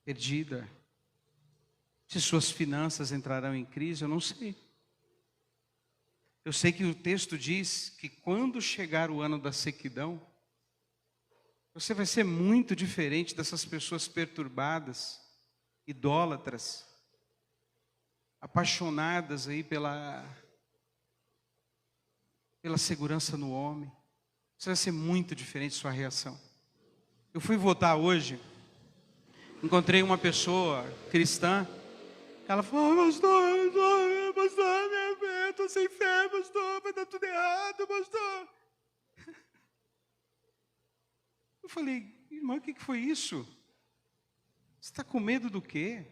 perdida, se suas finanças entrarão em crise, eu não sei. Eu sei que o texto diz que quando chegar o ano da sequidão, você vai ser muito diferente dessas pessoas perturbadas, idólatras, apaixonadas aí pela segurança no homem. Você vai ser muito diferente sua reação. Eu fui votar hoje, encontrei uma pessoa cristã. Ela falou: pastor, minha fé, estou sem fé, pastor, vai dar tudo errado, pastor. Eu falei: irmã, o que foi isso? Você está com medo do quê?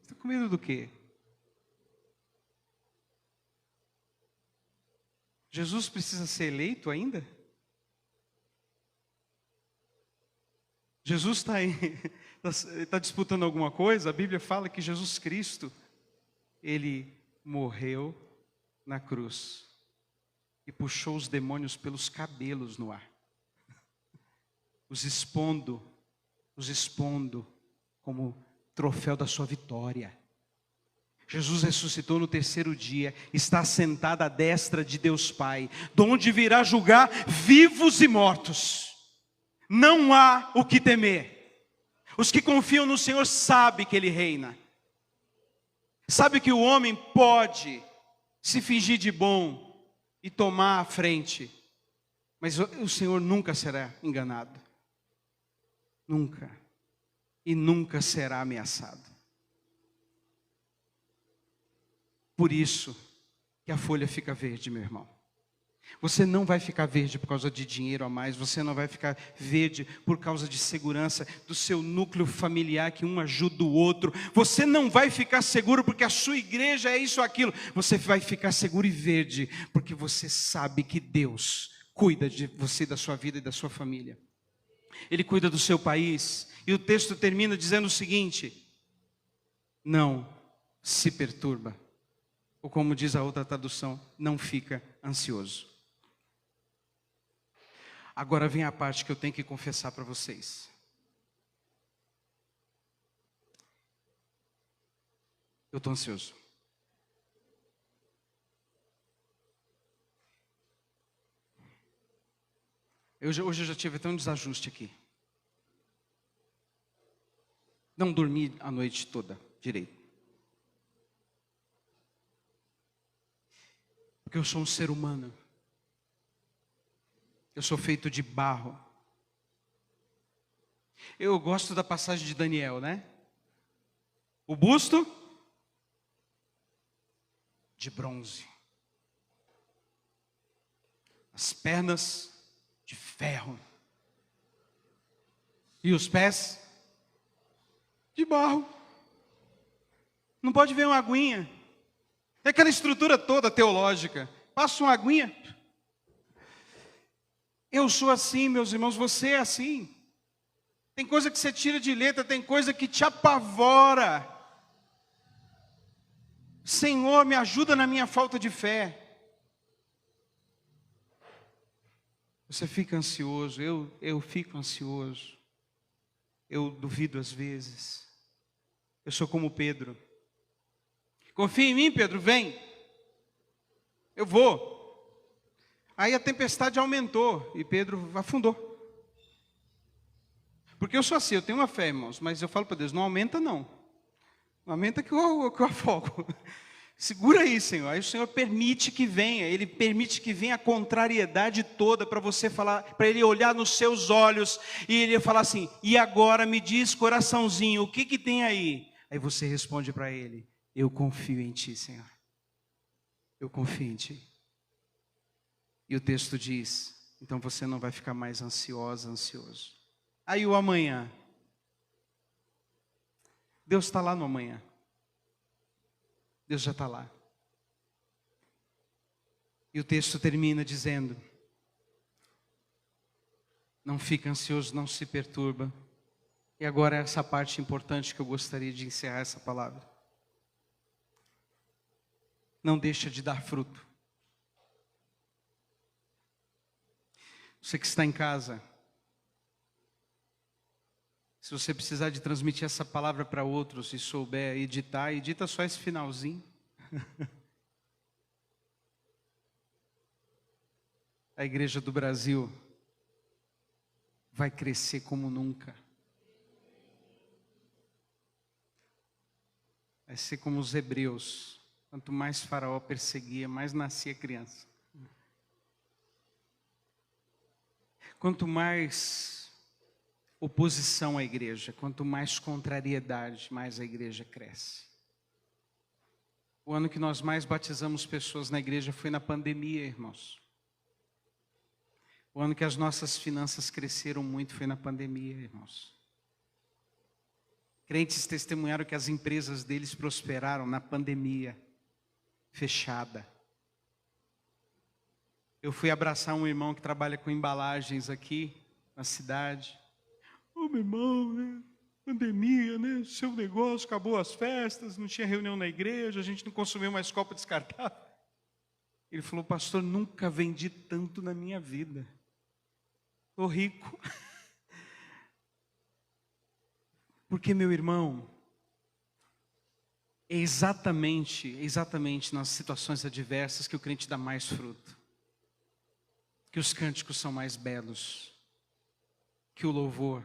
Você está com medo do quê? Jesus precisa ser eleito ainda? Jesus está disputando alguma coisa? A Bíblia fala que Jesus Cristo, Ele morreu na cruz e puxou os demônios pelos cabelos no ar, os expondo como troféu da sua vitória. Jesus ressuscitou no terceiro dia, está sentado à destra de Deus Pai, de onde virá julgar vivos e mortos. Não há o que temer. Os que confiam no Senhor sabem que Ele reina. Sabe que o homem pode se fingir de bom e tomar a frente, mas o Senhor nunca será enganado. Nunca. E nunca será ameaçado. Por isso que a folha fica verde, meu irmão. Você não vai ficar verde por causa de dinheiro a mais, você não vai ficar verde por causa de segurança do seu núcleo familiar, que um ajuda o outro. Você não vai ficar seguro porque a sua igreja é isso ou aquilo. Você vai ficar seguro e verde porque você sabe que Deus cuida de você, da sua vida e da sua família. Ele cuida do seu país. E o texto termina dizendo o seguinte: não se perturba. Ou como diz a outra tradução, não fica ansioso. Agora vem a parte que eu tenho que confessar para vocês. Eu estou ansioso. Hoje eu já tive até um desajuste aqui. Não dormi a noite toda direito. Porque eu sou um ser humano. Eu sou feito de barro. Eu gosto da passagem de Daniel, né? O busto de bronze. As pernas de ferro. E os pés de barro. Não pode ver uma aguinha. É aquela estrutura toda teológica. Passa uma aguinha. Eu sou assim, meus irmãos, você é assim. Tem coisa que você tira de letra, tem coisa que te apavora. Senhor, me ajuda na minha falta de fé. Você fica ansioso, eu fico ansioso. Eu duvido às vezes. Eu sou como Pedro. Confia em mim, Pedro, vem. Eu vou. Aí a tempestade aumentou e Pedro afundou. Porque eu sou assim, eu tenho uma fé, irmãos, mas eu falo para Deus, não aumenta não. Não aumenta que eu afogo. Segura aí, Senhor. Aí o Senhor permite que venha, Ele permite que venha a contrariedade toda para você falar, para Ele olhar nos seus olhos e Ele falar assim: e agora me diz, coraçãozinho, o que tem aí? Aí você responde para Ele: eu confio em Ti, Senhor. Eu confio em Ti. E o texto diz: então você não vai ficar mais ansiosa, ansioso. Aí o amanhã. Deus está lá no amanhã. Deus já está lá. E o texto termina dizendo: não fica ansioso, não se perturba. E agora essa parte importante que eu gostaria de encerrar essa palavra. Não deixa de dar fruto. Você que está em casa, se você precisar de transmitir essa palavra para outros e souber editar, edita só esse finalzinho. A igreja do Brasil vai crescer como nunca. Vai ser como os hebreus. Quanto mais Faraó perseguia, mais nascia criança. Quanto mais oposição à igreja, quanto mais contrariedade, mais a igreja cresce. O ano que nós mais batizamos pessoas na igreja foi na pandemia, irmãos. O ano que as nossas finanças cresceram muito foi na pandemia, irmãos. Crentes testemunharam que as empresas deles prosperaram na pandemia, fechada. Eu fui abraçar um irmão que trabalha com embalagens aqui na cidade. Ô, meu irmão, né? Pandemia, né? Seu negócio, acabou as festas, não tinha reunião na igreja, a gente não consumiu mais copo descartável. Ele falou: pastor, nunca vendi tanto na minha vida. Estou rico. Porque, meu irmão, é exatamente nas situações adversas que o crente dá mais fruto. Que os cânticos são mais belos, que o louvor,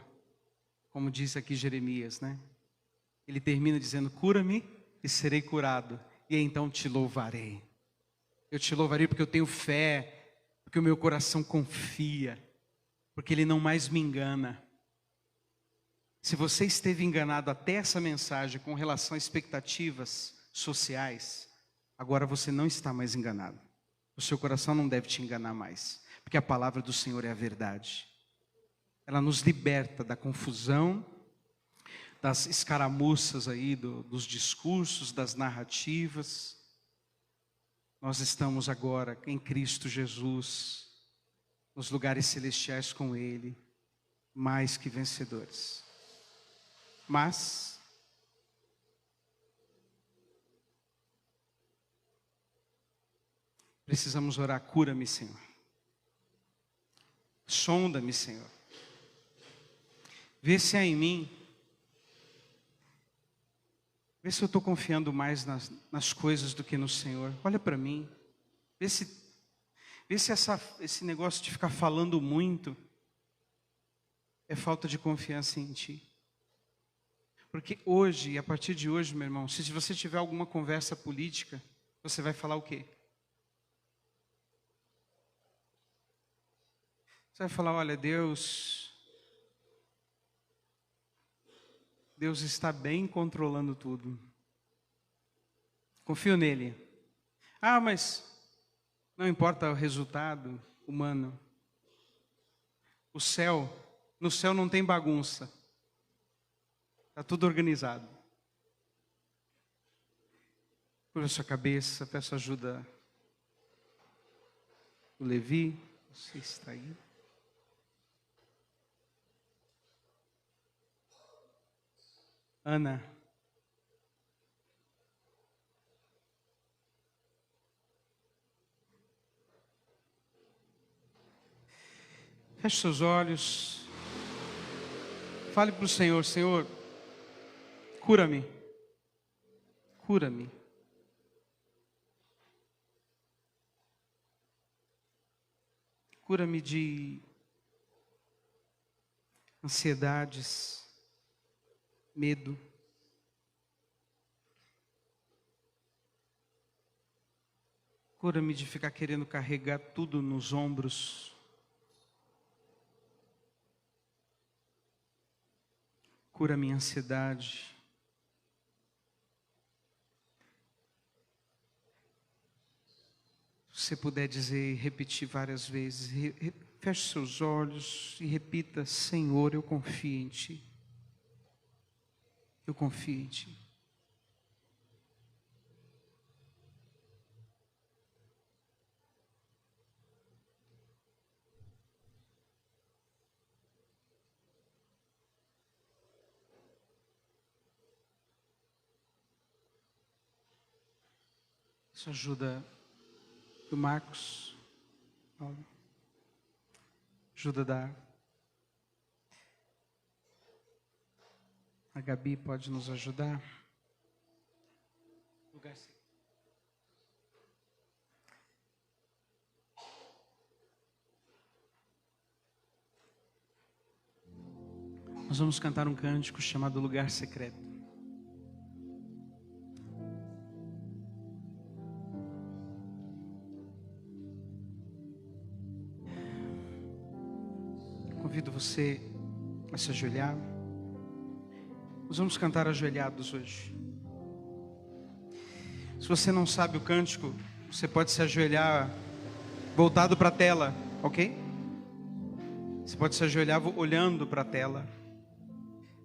como diz aqui Jeremias, né? Ele termina dizendo: cura-me e serei curado, e então te louvarei. Eu te louvarei porque eu tenho fé, porque o meu coração confia, porque Ele não mais me engana. Se você esteve enganado até essa mensagem com relação a expectativas sociais, agora você não está mais enganado. O seu coração não deve te enganar mais, porque a palavra do Senhor é a verdade. Ela nos liberta da confusão, das escaramuças aí, dos discursos, das narrativas. Nós estamos agora em Cristo Jesus, nos lugares celestiais com Ele, mais que vencedores. Mas precisamos orar: cura-me, Senhor. Sonda-me, Senhor. Vê se há em mim. Vê se eu estou confiando mais nas coisas do que no Senhor. Olha para mim. Vê se esse negócio de ficar falando muito é falta de confiança em Ti. Porque hoje, a partir de hoje, meu irmão, se você tiver alguma conversa política, você vai falar o quê? Você vai falar: olha, Deus está bem controlando tudo. Confio nele. Ah, mas não importa o resultado humano. No céu não tem bagunça. Está tudo organizado. Curva sua cabeça, peço ajuda do Levi. Você está aí? Ana. Feche seus olhos. Fale para o Senhor: Senhor, cura-me. Cura-me. Cura-me de ansiedades, medo. Cura-me de ficar querendo carregar tudo nos ombros. Cura minha ansiedade. Se você puder dizer e repetir várias vezes, feche seus olhos e repita: Senhor, eu confio em Ti. Eu confio em Ti. Isso ajuda do Marcos, Paulo. Ajuda a Gabi, pode nos ajudar? Lugar secreto. Nós vamos cantar um cântico chamado Lugar Secreto. Convido você a se ajoelhar. Nós vamos cantar ajoelhados hoje. Se você não sabe o cântico, você pode se ajoelhar voltado para a tela, ok? Você pode se ajoelhar olhando para a tela,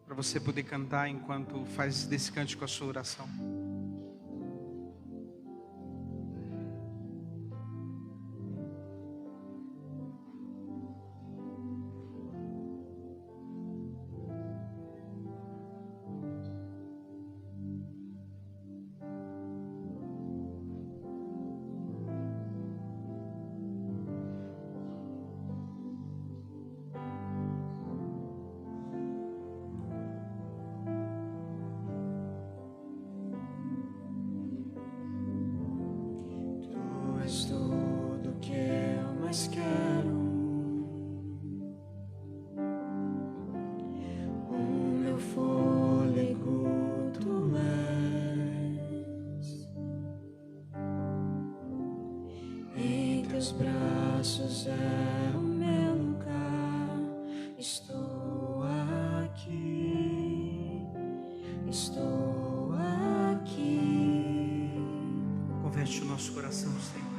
para você poder cantar enquanto faz desse cântico a sua oração. Tudo que eu mais quero, o meu fôlego tu és, em teus braços é o meu lugar, estou aqui, estou aqui. Converte o nosso coração, Senhor.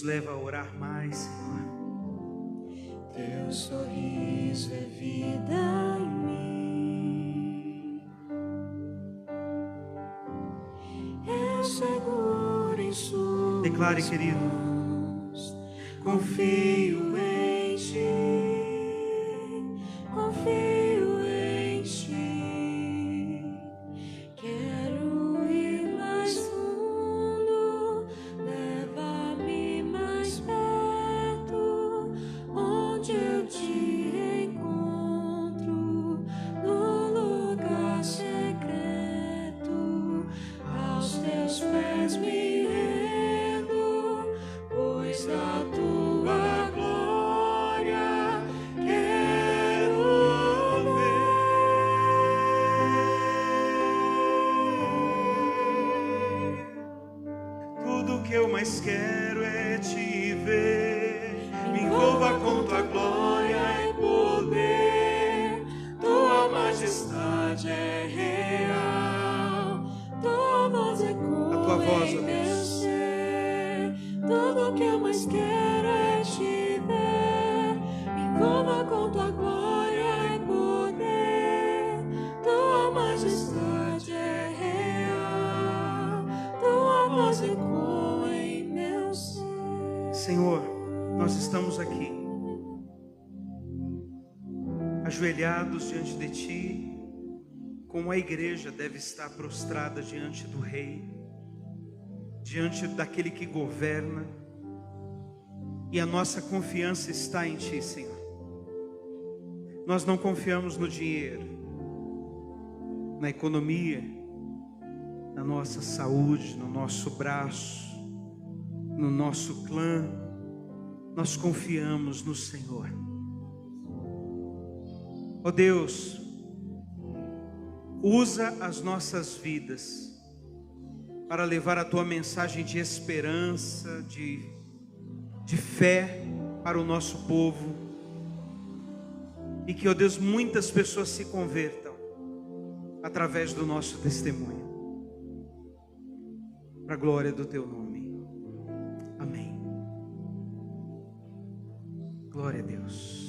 leva a orar mais, Senhor. Teu sorriso é vida em mim. Eu seguro em suas Declare, querido. mãos. Confio em ti. Confio em ti. Quero ir mais fundo. Leva-me mais perto. Onde eu te encontro, no lugar secreto, aos teus pés me rendo, pois da tua glória quero ver. Tudo que eu mais quero é te ver. Me envolva com tua glória e poder. Tua majestade é real. Tua voz ecoa A tua voz, ó em meu Deus. ser. Tudo que eu mais quero é te ver. Me envolva com tua glória e poder. Tua majestade é real. Tua voz ecoa em meu ser. Senhor, nós estamos aqui, ajoelhados diante de Ti, como a igreja deve estar prostrada diante do Rei, diante daquele que governa, e a nossa confiança está em Ti, Senhor. Nós não confiamos no dinheiro, na economia, na nossa saúde, no nosso braço, no nosso clã. Nós confiamos no Senhor. Ó Deus, usa as nossas vidas para levar a Tua mensagem de esperança, de fé para o nosso povo. E que, ó Deus, muitas pessoas se convertam através do nosso testemunho. Para a glória do Teu nome. Amém. Glória a Deus.